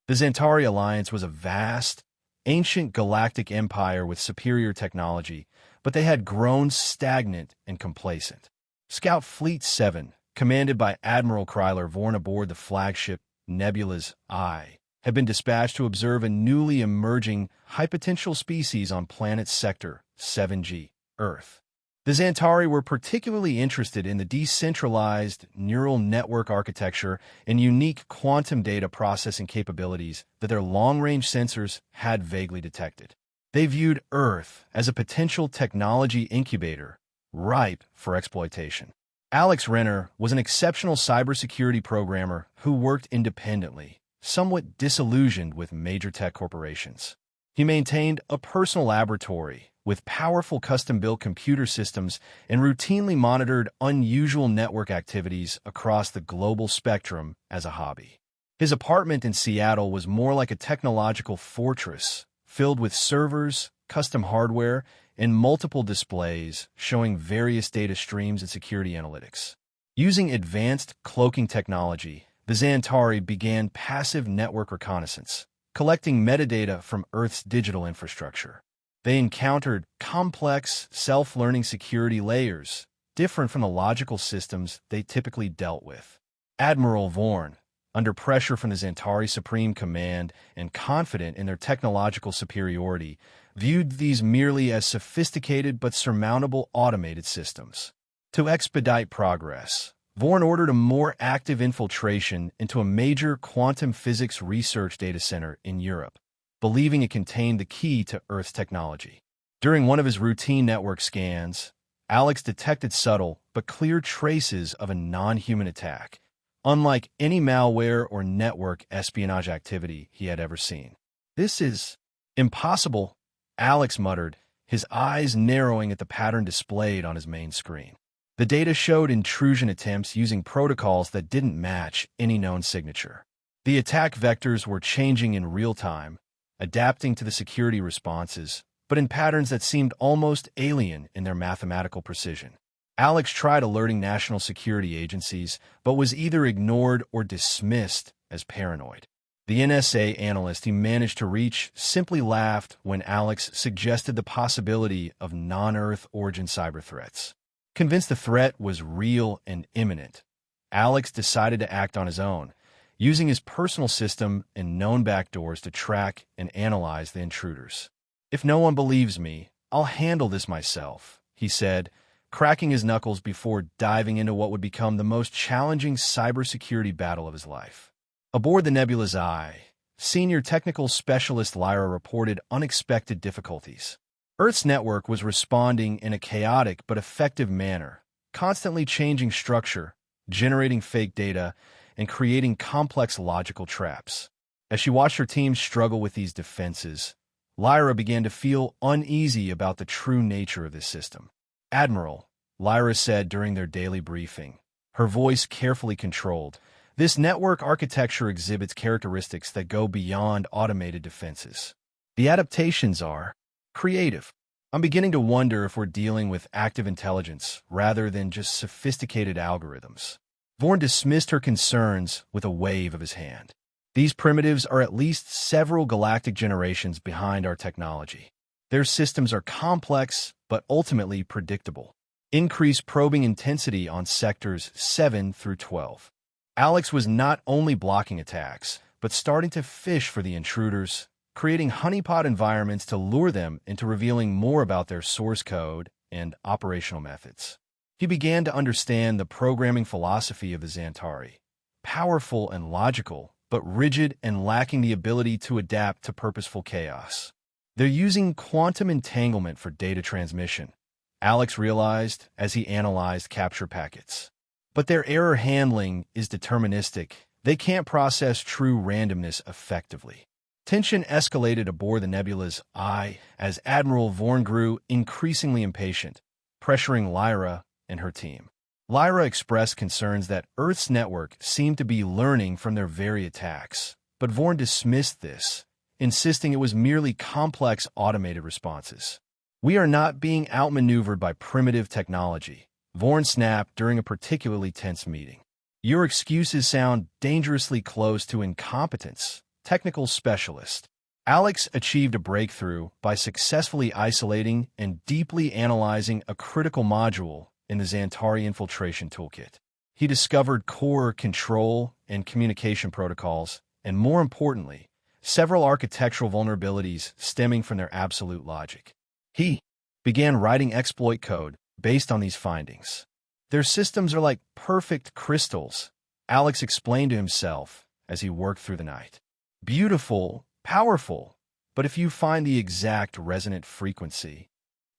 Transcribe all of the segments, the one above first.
The Xantari Alliance was a vast, ancient galactic empire with superior technology, but they had grown stagnant and complacent. Scout Fleet 7, commanded by Admiral Kryler Vorn aboard the flagship Nebula's Eye, had been dispatched to observe a newly emerging high-potential species on planet Sector 7G, Earth. The Xantari were particularly interested in the decentralized neural network architecture and unique quantum data processing capabilities that their long-range sensors had vaguely detected. They viewed Earth as a potential technology incubator, ripe for exploitation. Alex Renner was an exceptional cybersecurity programmer who worked independently, somewhat disillusioned with major tech corporations. He maintained a personal laboratory with powerful custom-built computer systems and routinely monitored unusual network activities across the global spectrum as a hobby. His apartment in Seattle was more like a technological fortress, filled with servers, custom hardware, and multiple displays showing various data streams and security analytics. Using advanced cloaking technology, the Xantari began passive network reconnaissance, collecting metadata from Earth's digital infrastructure. They encountered complex, self-learning security layers, different from the logical systems they typically dealt with. Admiral Vorn, under pressure from the Xantari Supreme Command and confident in their technological superiority, viewed these merely as sophisticated but surmountable automated systems. To expedite progress, Vorn ordered a more active infiltration into a major quantum physics research data center in Europe, believing it contained the key to Earth's technology. During one of his routine network scans, Alex detected subtle but clear traces of a non-human attack, unlike any malware or network espionage activity he had ever seen. "This is impossible," Alex muttered, his eyes narrowing at the pattern displayed on his main screen. The data showed intrusion attempts using protocols that didn't match any known signature. The attack vectors were changing in real time, adapting to the security responses, but in patterns that seemed almost alien in their mathematical precision. Alex tried alerting national security agencies, but was either ignored or dismissed as paranoid. The NSA analyst he managed to reach simply laughed when Alex suggested the possibility of non-Earth origin cyber threats. Convinced the threat was real and imminent, Alex decided to act on his own, using his personal system and known backdoors to track and analyze the intruders. "If no one believes me, I'll handle this myself," he said, cracking his knuckles before diving into what would become the most challenging cybersecurity battle of his life. Aboard the Nebula's Eye, senior technical specialist Lyra reported unexpected difficulties. Earth's network was responding in a chaotic but effective manner, constantly changing structure, generating fake data, and creating complex logical traps. As she watched her team struggle with these defenses, Lyra began to feel uneasy about the true nature of this system. "Admiral," Lyra said during their daily briefing, her voice carefully controlled, "this network architecture exhibits characteristics that go beyond automated defenses. The adaptations are creative. I'm beginning to wonder if we're dealing with active intelligence rather than just sophisticated algorithms." Vorn dismissed her concerns with a wave of his hand. "These primitives are at least several galactic generations behind our technology. Their systems are complex but ultimately predictable. Increase probing intensity on sectors 7 through 12. Alex was not only blocking attacks, but starting to fish for the intruders, creating honeypot environments to lure them into revealing more about their source code and operational methods. He began to understand the programming philosophy of the Xantari, powerful and logical, but rigid and lacking the ability to adapt to purposeful chaos. They're using quantum entanglement for data transmission, Alex realized as he analyzed capture packets. But their error handling is deterministic. They can't process true randomness effectively. Tension escalated aboard the Nebula's Eye as Admiral Vorn grew increasingly impatient, pressuring Lyra and her team. Lyra expressed concerns that Earth's network seemed to be learning from their very attacks, but Vorn dismissed this, insisting it was merely complex automated responses. "We are not being outmaneuvered by primitive technology," Vorn snapped during a particularly tense meeting. "Your excuses sound dangerously close to incompetence," technical specialist. Alex achieved a breakthrough by successfully isolating and deeply analyzing a critical module in the Xantari infiltration toolkit. He discovered core control and communication protocols, and more importantly, several architectural vulnerabilities stemming from their absolute logic. He began writing exploit code based on these findings. Their systems are like perfect crystals, Alex explained to himself as he worked through the night. Beautiful, powerful, but if you find the exact resonant frequency.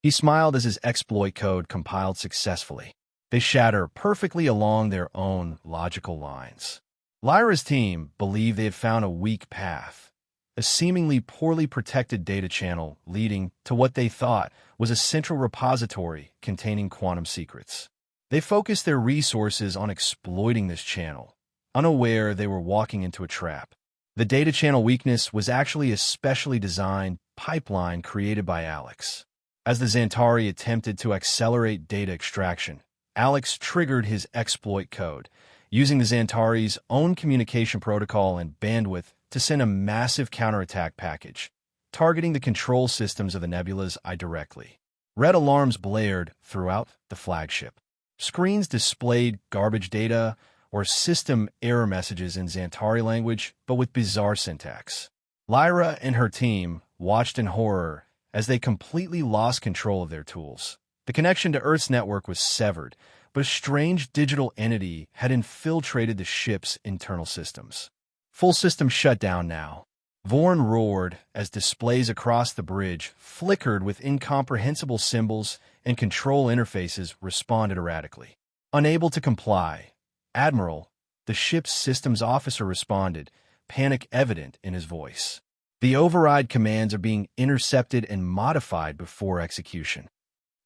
He smiled as his exploit code compiled successfully. They shatter perfectly along their own logical lines. Lyra's team believed they had found a weak path, a seemingly poorly protected data channel leading to what they thought was a central repository containing quantum secrets. They focused their resources on exploiting this channel, unaware they were walking into a trap. The data channel weakness was actually a specially designed pipeline created by Alex. As the Xantari attempted to accelerate data extraction, Alex triggered his exploit code, using the Xantari's own communication protocol and bandwidth to send a massive counterattack package, targeting the control systems of the Nebula's eye directly. Red alarms blared throughout the flagship. Screens displayed garbage data or system error messages in Xantari language, but with bizarre syntax. Lyra and her team watched in horror as they completely lost control of their tools. The connection to Earth's network was severed, but a strange digital entity had infiltrated the ship's internal systems. Full system shutdown now. Vorn roared as displays across the bridge flickered with incomprehensible symbols and control interfaces responded erratically. Unable to comply, Admiral, the ship's systems officer responded, panic evident in his voice. The override commands are being intercepted and modified before execution.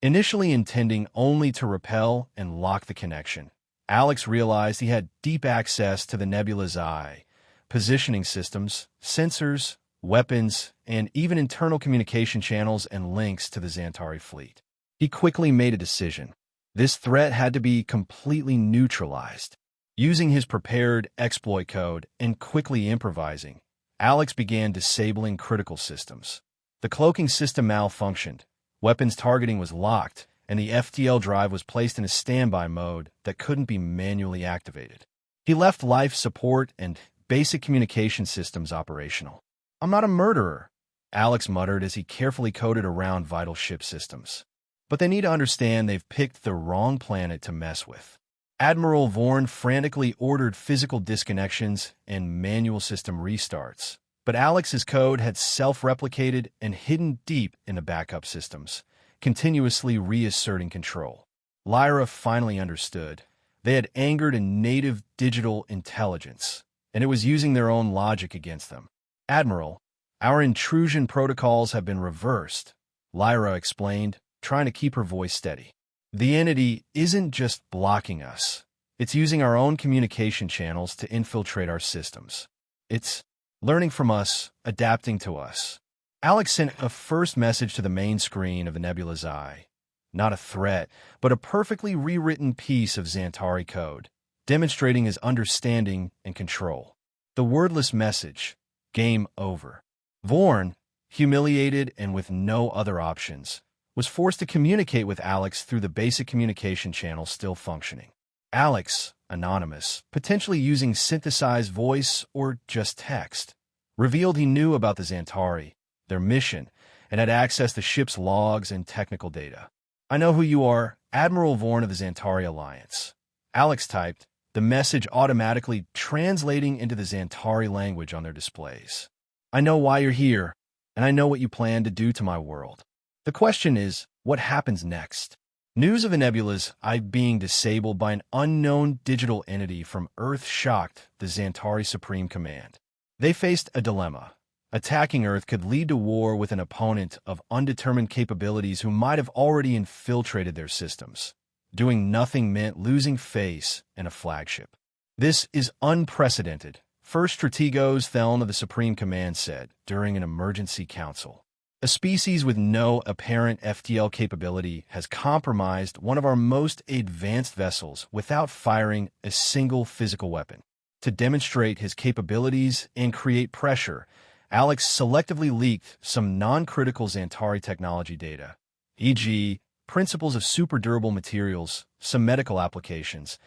Initially intending only to repel and lock the connection, Alex realized he had deep access to the Nebula's eye, positioning systems, sensors, weapons, and even internal communication channels and links to the Xantari fleet. He quickly made a decision. This threat had to be completely neutralized. Using his prepared exploit code and quickly improvising, Alex began disabling critical systems. The cloaking system malfunctioned, weapons targeting was locked, and the FTL drive was placed in a standby mode that couldn't be manually activated. He left life support and basic communication systems operational. "I'm not a murderer," Alex muttered as he carefully coded around vital ship systems. But they need to understand they've picked the wrong planet to mess with. Admiral Vorn frantically ordered physical disconnections and manual system restarts, but Alex's code had self-replicated and hidden deep in the backup systems, continuously reasserting control. Lyra finally understood. They had angered a native digital intelligence, and it was using their own logic against them. "Admiral, our intrusion protocols have been reversed," Lyra explained, trying to keep her voice steady. "The entity isn't just blocking us. It's using our own communication channels to infiltrate our systems. It's learning from us, adapting to us." Alex sent a first message to the main screen of the Nebula's eye. Not a threat, but a perfectly rewritten piece of Xantari code, demonstrating his understanding and control. The wordless message, "Game over." Vorn, humiliated and with no other options, was forced to communicate with Alex through the basic communication channel still functioning. Alex, anonymous, potentially using synthesized voice or just text, revealed he knew about the Xantari, their mission, and had accessed the ship's logs and technical data. "I know who you are, Admiral Vorn of the Xantari Alliance," Alex typed, the message automatically translating into the Xantari language on their displays. "I know why you're here, and I know what you plan to do to my world. The question is, what happens next?" News of the Nebula's eye being disabled by an unknown digital entity from Earth shocked the Xantari Supreme Command. They faced a dilemma. Attacking Earth could lead to war with an opponent of undetermined capabilities who might have already infiltrated their systems. Doing nothing meant losing face in a flagship. "This is unprecedented," First Strategos Theln of the Supreme Command said during an emergency council. "A species with no apparent FTL capability has compromised one of our most advanced vessels without firing a single physical weapon. To demonstrate his capabilities and create pressure, Alex selectively leaked some non-critical Xantari technology data, e.g., principles of super-durable materials, some medical applications,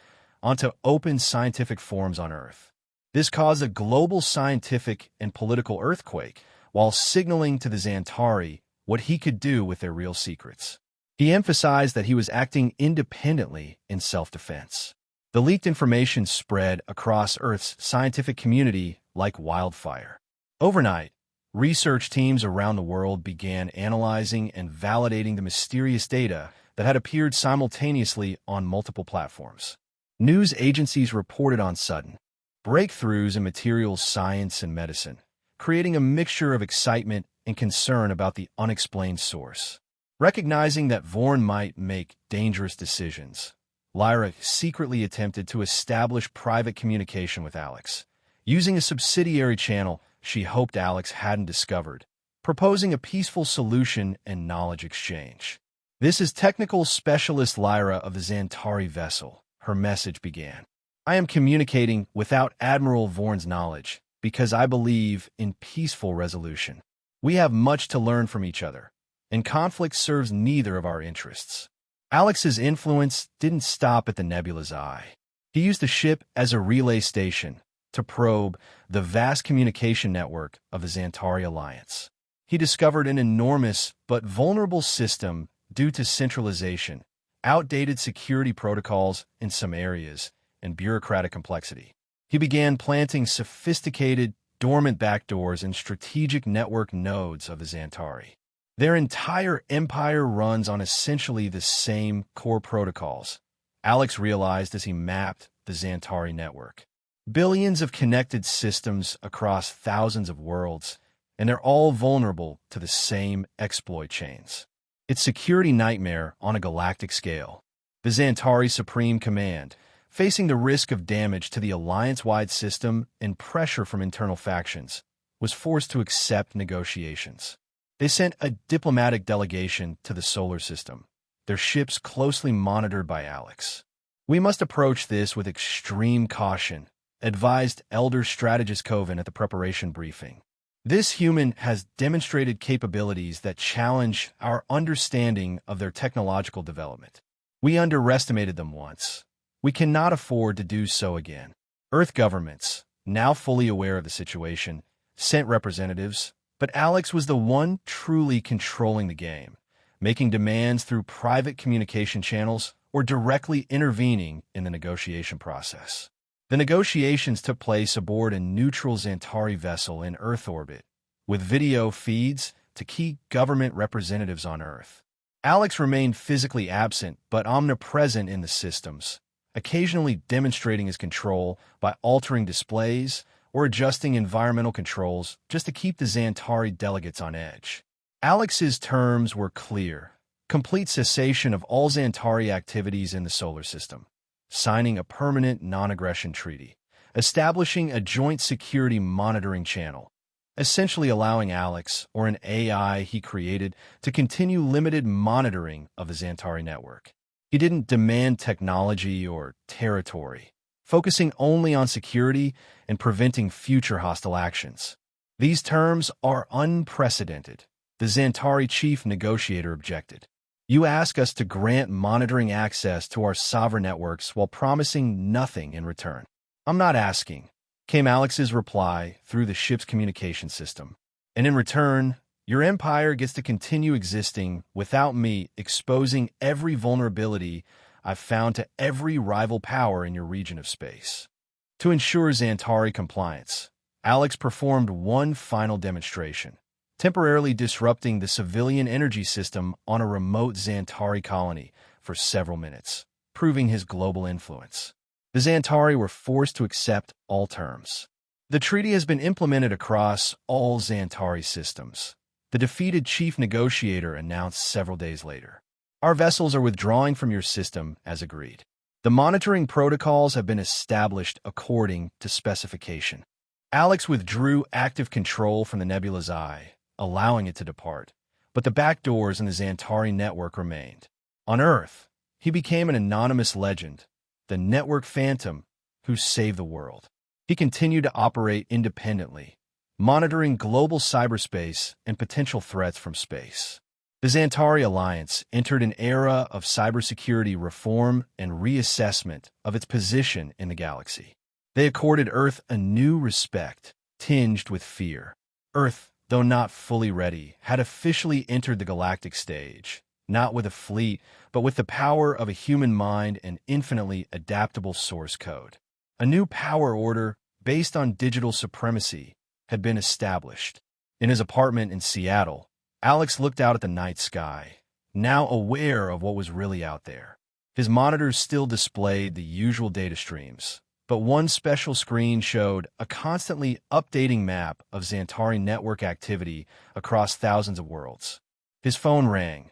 onto open scientific forums on Earth. This caused a global scientific and political earthquake, while signaling to the Xantari what he could do with their real secrets. He emphasized that he was acting independently in self-defense. The leaked information spread across Earth's scientific community like wildfire. Overnight, research teams around the world began analyzing and validating the mysterious data that had appeared simultaneously on multiple platforms. News agencies reported on sudden breakthroughs in materials science and medicine, creating a mixture of excitement and concern about the unexplained source. Recognizing that Vorn might make dangerous decisions, Lyra secretly attempted to establish private communication with Alex, using a subsidiary channel she hoped Alex hadn't discovered, proposing a peaceful solution and knowledge exchange. "This is technical specialist Lyra of the Xantari vessel," her message began. "I am communicating without Admiral Vorn's knowledge because I believe in peaceful resolution. We have much to learn from each other, and conflict serves neither of our interests." Alex's influence didn't stop at the nebula's eye. He used the ship as a relay station to probe the vast communication network of the Xantari Alliance. He discovered an enormous but vulnerable system due to centralization, outdated security protocols in some areas, and bureaucratic complexity. He began planting sophisticated, dormant backdoors in strategic network nodes of the Xantari. Their entire empire runs on essentially the same core protocols, Alex realized as he mapped the Xantari network. Billions of connected systems across thousands of worlds, and they're all vulnerable to the same exploit chains. It's security nightmare on a galactic scale. The Xantari Supreme Command, facing the risk of damage to the alliance-wide system and pressure from internal factions, was forced to accept negotiations. They sent a diplomatic delegation to the solar system, their ships closely monitored by Alex. "We must approach this with extreme caution," advised Elder Strategist Coven at the preparation briefing. "This human has demonstrated capabilities that challenge our understanding of their technological development. We underestimated them once. We cannot afford to do so again." Earth governments, now fully aware of the situation, sent representatives, but Alex was the one truly controlling the game, making demands through private communication channels or directly intervening in the negotiation process. The negotiations took place aboard a neutral Xantari vessel in Earth orbit, with video feeds to key government representatives on Earth. Alex remained physically absent but omnipresent in the systems, occasionally demonstrating his control by altering displays or adjusting environmental controls just to keep the Xantari delegates on edge. Alex's terms were clear: complete cessation of all Xantari activities in the solar system, signing a permanent non-aggression treaty, establishing a joint security monitoring channel, essentially allowing Alex, or an AI he created, to continue limited monitoring of the Xantari network. He didn't demand technology or territory, focusing only on security and preventing future hostile actions. "These terms are unprecedented," the Xantari chief negotiator objected. "You ask us to grant monitoring access to our sovereign networks while promising nothing in return." "I'm not asking," came Alex's reply through the ship's communication system. "And in return, your empire gets to continue existing without me exposing every vulnerability I've found to every rival power in your region of space." To ensure Xantari compliance, Alex performed one final demonstration, temporarily disrupting the civilian energy system on a remote Xantari colony for several minutes, proving his global influence. The Xantari were forced to accept all terms. The treaty has been implemented across all Xantari systems, the defeated chief negotiator announced several days later. "Our vessels are withdrawing from your system as agreed. The monitoring protocols have been established according to specification." Alex withdrew active control from the nebula's eye, allowing it to depart, but the backdoors in the Xantari network remained. On Earth, he became an anonymous legend, the network phantom who saved the world. He continued to operate independently, monitoring global cyberspace and potential threats from space. The Xantari Alliance entered an era of cybersecurity reform and reassessment of its position in the galaxy. They accorded Earth a new respect, tinged with fear. Earth, though not fully ready, had officially entered the galactic stage, not with a fleet, but with the power of a human mind and infinitely adaptable source code. A new power order, based on digital supremacy, had been established. In his apartment in Seattle, Alex looked out at the night sky, now aware of what was really out there. His monitors still displayed the usual data streams, but one special screen showed a constantly updating map of Xantari network activity across thousands of worlds. His phone rang.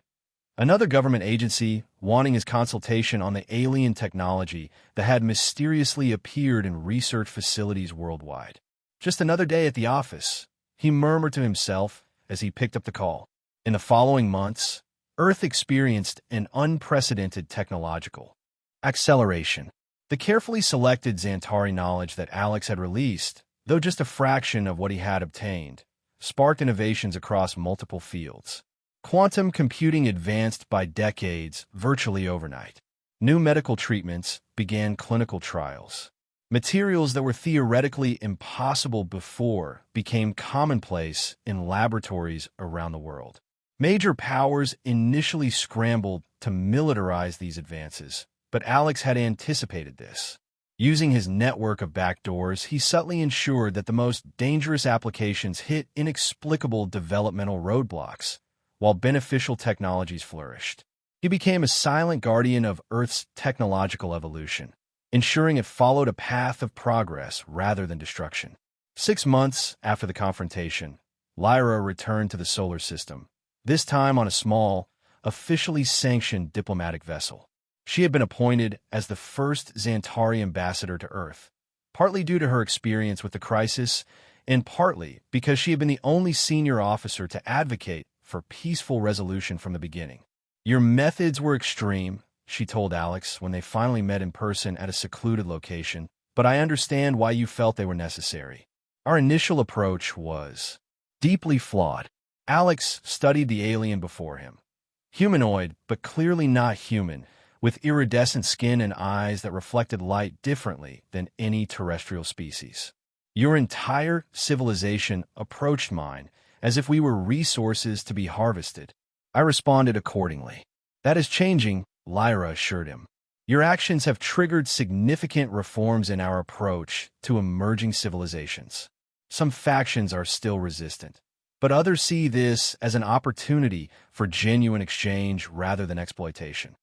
Another government agency wanting his consultation on the alien technology that had mysteriously appeared in research facilities worldwide. Just another day at the office, he murmured to himself as he picked up the call. In the following months, Earth experienced an unprecedented technological acceleration. The carefully selected Xantari knowledge that Alex had released, though just a fraction of what he had obtained, sparked innovations across multiple fields. Quantum computing advanced by decades virtually overnight. New medical treatments began clinical trials. Materials that were theoretically impossible before became commonplace in laboratories around the world. Major powers initially scrambled to militarize these advances, but Alex had anticipated this. Using his network of backdoors, he subtly ensured that the most dangerous applications hit inexplicable developmental roadblocks, while beneficial technologies flourished. He became a silent guardian of Earth's technological evolution, ensuring it followed a path of progress rather than destruction. 6 months after the confrontation, Lyra returned to the solar system, this time on a small, officially sanctioned diplomatic vessel. She had been appointed as the first Xantari ambassador to Earth, partly due to her experience with the crisis, and partly because she had been the only senior officer to advocate for peaceful resolution from the beginning. "Your methods were extreme," she told Alex when they finally met in person at a secluded location, "but I understand why you felt they were necessary. Our initial approach was deeply flawed." Alex studied the alien before him. Humanoid, but clearly not human, with iridescent skin and eyes that reflected light differently than any terrestrial species. "Your entire civilization approached mine as if we were resources to be harvested." I responded accordingly. "That is changing," Lyra assured him. "Your actions have triggered significant reforms in our approach to emerging civilizations. Some factions are still resistant, but others see this as an opportunity for genuine exchange rather than exploitation."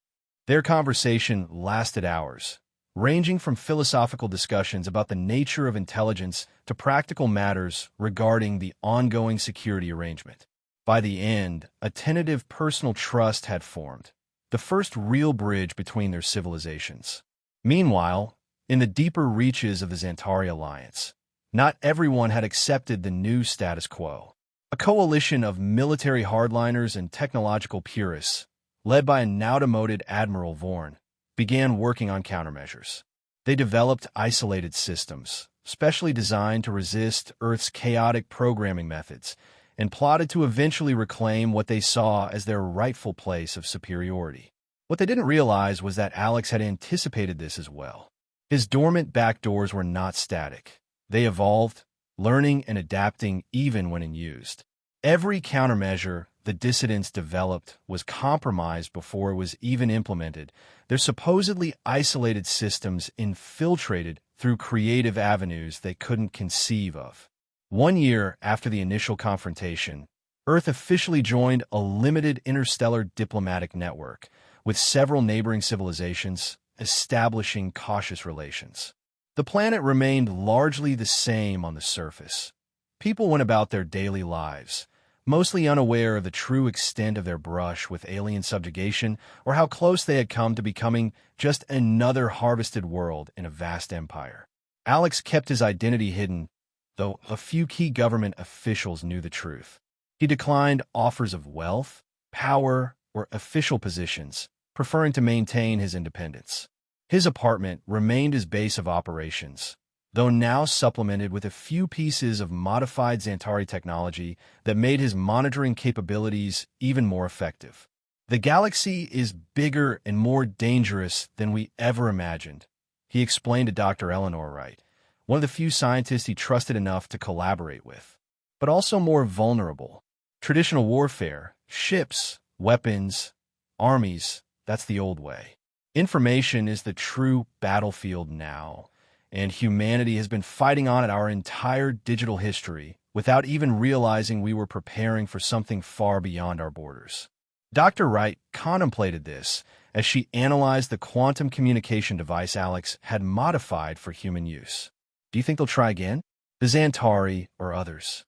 Their conversation lasted hours, ranging from philosophical discussions about the nature of intelligence to practical matters regarding the ongoing security arrangement. By the end, a tentative personal trust had formed, the first real bridge between their civilizations. Meanwhile, in the deeper reaches of the Xantari Alliance, not everyone had accepted the new status quo. A coalition of military hardliners and technological purists, led by a now-demoted Admiral Vorn, began working on countermeasures. They developed isolated systems, specially designed to resist Earth's chaotic programming methods, and plotted to eventually reclaim what they saw as their rightful place of superiority. What they didn't realize was that Alex had anticipated this as well. His dormant backdoors were not static. They evolved, learning and adapting even when unused. Every countermeasure the dissidents developed was compromised before it was even implemented, their supposedly isolated systems infiltrated through creative avenues they couldn't conceive of. 1 year after the initial confrontation, Earth officially joined a limited interstellar diplomatic network, with several neighboring civilizations establishing cautious relations. The planet remained largely the same on the surface. People went about their daily lives, mostly unaware of the true extent of their brush with alien subjugation or how close they had come to becoming just another harvested world in a vast empire. Alex kept his identity hidden, though a few key government officials knew the truth. He declined offers of wealth, power, or official positions, preferring to maintain his independence. His apartment remained his base of operations, though now supplemented with a few pieces of modified Xantari technology that made his monitoring capabilities even more effective. The galaxy is bigger and more dangerous than we ever imagined, he explained to Dr. Eleanor Wright, one of the few scientists he trusted enough to collaborate with, but also more vulnerable. Traditional warfare, ships, weapons, armies, that's the old way. Information is the true battlefield now, and humanity has been fighting on it our entire digital history without even realizing we were preparing for something far beyond our borders. Dr. Wright contemplated this as she analyzed the quantum communication device Alex had modified for human use. Do you think they'll try again? The Xantari or others?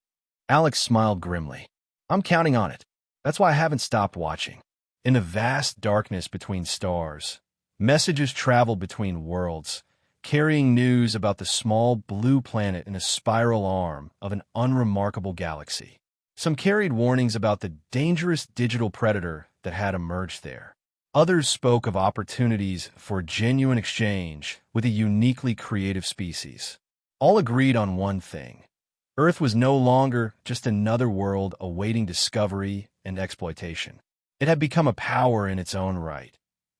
Alex smiled grimly. I'm counting on it. That's why I haven't stopped watching. In the vast darkness between stars, messages traveled between worlds, carrying news about the small blue planet in a spiral arm of an unremarkable galaxy. Some carried warnings about the dangerous digital predator that had emerged there. Others spoke of opportunities for genuine exchange with a uniquely creative species. All agreed on one thing. Earth was no longer just another world awaiting discovery and exploitation. It had become a power in its own right,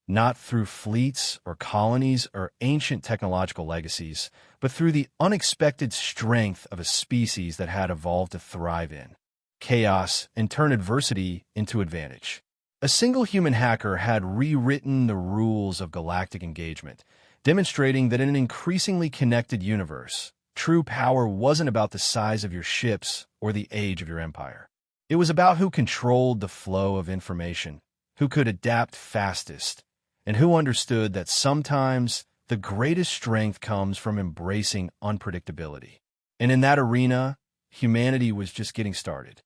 not through fleets or colonies or ancient technological legacies, but through the unexpected strength of a species that had evolved to thrive in chaos and turn adversity into advantage. A single human hacker had rewritten the rules of galactic engagement, demonstrating that in an increasingly connected universe, true power wasn't about the size of your ships or the age of your empire. It was about who controlled the flow of information, who could adapt fastest, and who understood that sometimes the greatest strength comes from embracing unpredictability. And in that arena, humanity was just getting started.